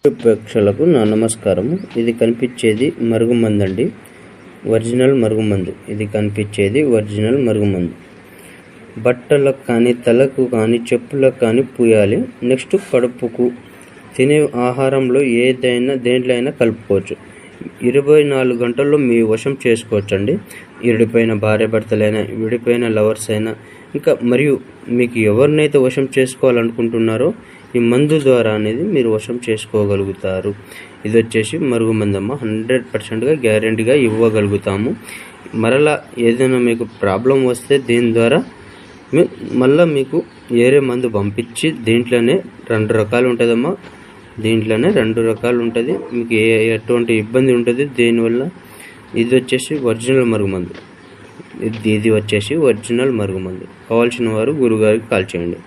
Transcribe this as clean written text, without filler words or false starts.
ప్రేక్షకులకు నా నమస్కారము. ఇది కనిపించేది మరుగుమందు అండి, ఒరిజినల్ మరుగుమందు. ఇది కనిపించేది ఒరిజినల్ మరుగుమందు. బట్టలకు కానీ, తలకు కానీ, చెప్పులకు కానీ పూయాలి. నెక్స్ట్ కడుపుకు, తినే ఆహారంలో దేంట్లో అయినా కలుపుకోవచ్చు. 24 గంటల్లో మీ వశం చేసుకోవచ్చు అండి. విడిపోయిన భార్యాభర్తలైనా, విడిపోయిన లవర్స్ అయినా, ఇంకా మరియు మీకు ఎవరినైతే వశం చేసుకోవాలనుకుంటున్నారో ఈ మందు ద్వారా అనేది మీరు వశం చేసుకోగలుగుతారు. ఇది వచ్చేసి మరుగుమందమ్మ, 100%గా గ్యారెంటీగా ఇవ్వగలుగుతాము. మరలా ఏదైనా మీకు ప్రాబ్లం వస్తే దీని ద్వారా మళ్ళీ మీకు వేరే మందు పంపించి దీంట్లోనే 2 రకాలు ఉంటుందమ్మా. దీంట్లోనే 2 రకాలు ఉంటుంది. మీకు ఎటువంటి ఇబ్బంది ఉంటుంది దీనివల్ల. ఇది వచ్చేసి ఒరిజినల్ మరుగుమందు. ఇది వచ్చేసి ఒరిజినల్ మరుగుమందు. కావాల్సిన వారు గురుగారికి కాల్ చేయండి.